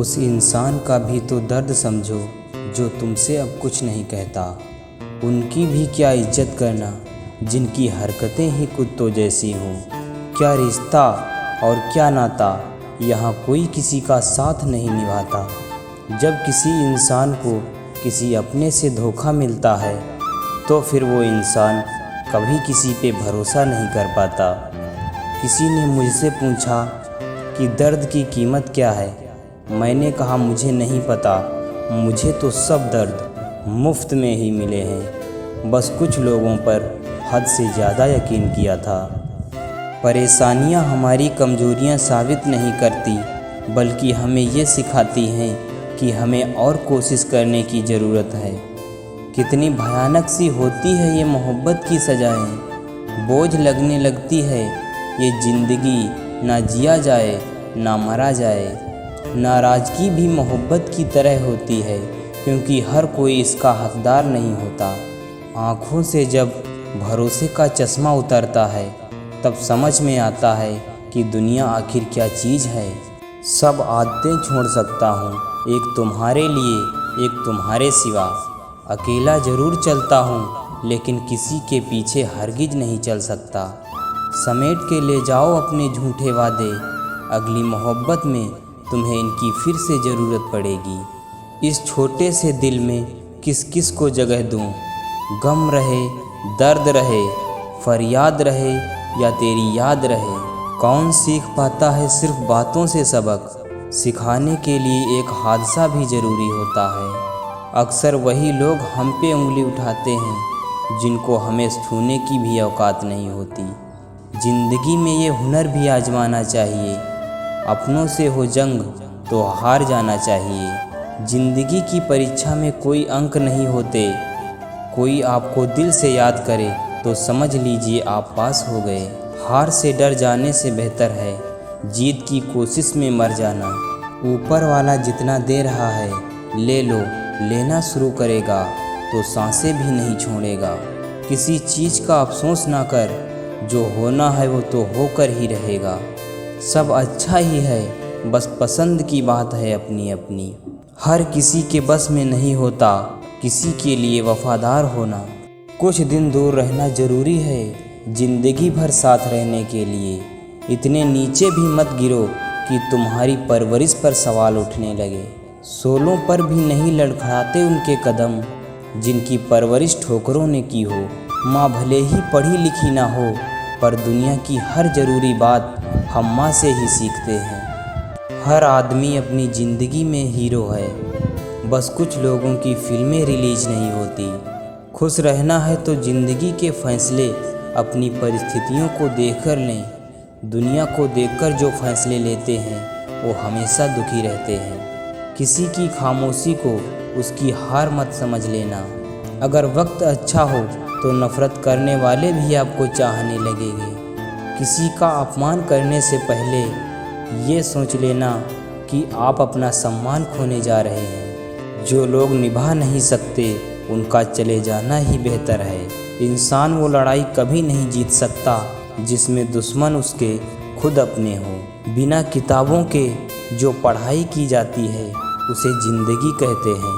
उस इंसान का भी तो दर्द समझो जो तुमसे अब कुछ नहीं कहता। उनकी भी क्या इज्जत करना जिनकी हरकतें ही कुत्तों जैसी हों। क्या रिश्ता और क्या नाता, यहाँ कोई किसी का साथ नहीं निभाता। जब किसी इंसान को किसी अपने से धोखा मिलता है तो फिर वो इंसान कभी किसी पे भरोसा नहीं कर पाता। किसी ने मुझसे पूछा कि दर्द की कीमत क्या है। मैंने कहा मुझे नहीं पता, मुझे तो सब दर्द मुफ्त में ही मिले हैं। बस कुछ लोगों पर हद से ज़्यादा यकीन किया था। परेशानियां हमारी कमज़ोरियां साबित नहीं करती, बल्कि हमें ये सिखाती हैं कि हमें और कोशिश करने की ज़रूरत है। कितनी भयानक सी होती है ये मोहब्बत की सजाएं। बोझ लगने लगती है ये ज़िंदगी, ना जिया जाए ना मरा जाए। नाराज़गी भी मोहब्बत की तरह होती है, क्योंकि हर कोई इसका हकदार नहीं होता। आँखों से जब भरोसे का चश्मा उतरता है तब समझ में आता है कि दुनिया आखिर क्या चीज़ है। सब आदतें छोड़ सकता हूँ, एक तुम्हारे लिए, एक तुम्हारे सिवा। अकेला ज़रूर चलता हूँ, लेकिन किसी के पीछे हरगिज नहीं चल सकता। समेट के ले जाओ अपने झूठे वादे, अगली मोहब्बत में तुम्हें इनकी फिर से ज़रूरत पड़ेगी। इस छोटे से दिल में किस किस को जगह दूँ। गम रहे, दर्द रहे, फरियाद रहे या तेरी याद रहे। कौन सीख पाता है सिर्फ बातों से सबक, सिखाने के लिए एक हादसा भी ज़रूरी होता है। अक्सर वही लोग हम पे उंगली उठाते हैं जिनको हमें छूने की भी औकात नहीं होती। ज़िंदगी में ये हुनर भी आजमाना चाहिए, अपनों से हो जंग तो हार जाना चाहिए। ज़िंदगी की परीक्षा में कोई अंक नहीं होते। कोई आपको दिल से याद करे तो समझ लीजिए आप पास हो गए। हार से डर जाने से बेहतर है जीत की कोशिश में मर जाना। ऊपर वाला जितना दे रहा है ले लो, लेना शुरू करेगा तो सांसें भी नहीं छोड़ेगा। किसी चीज़ का अफसोस ना कर, जो होना है वो तो होकर ही रहेगा। सब अच्छा ही है, बस पसंद की बात है अपनी अपनी। हर किसी के बस में नहीं होता किसी के लिए वफादार होना। कुछ दिन दूर रहना ज़रूरी है ज़िंदगी भर साथ रहने के लिए। इतने नीचे भी मत गिरो कि तुम्हारी परवरिश पर सवाल उठने लगे। सोलों पर भी नहीं लड़खड़ाते उनके कदम जिनकी परवरिश ठोकरों ने की हो। माँ भले ही पढ़ी लिखी ना हो, पर दुनिया की हर ज़रूरी बात हम माँ से ही सीखते हैं। हर आदमी अपनी ज़िंदगी में हीरो है, बस कुछ लोगों की फिल्में रिलीज नहीं होती। खुश रहना है तो ज़िंदगी के फैसले अपनी परिस्थितियों को देखकर लें। दुनिया को देखकर जो फैसले लेते हैं वो हमेशा दुखी रहते हैं। किसी की खामोशी को उसकी हार मत समझ लेना। अगर वक्त अच्छा हो तो नफ़रत करने वाले भी आपको चाहने लगेंगे। किसी का अपमान करने से पहले ये सोच लेना कि आप अपना सम्मान खोने जा रहे हैं। जो लोग निभा नहीं सकते उनका चले जाना ही बेहतर है। इंसान वो लड़ाई कभी नहीं जीत सकता जिसमें दुश्मन उसके खुद अपने हों। बिना किताबों के जो पढ़ाई की जाती है उसे ज़िंदगी कहते हैं।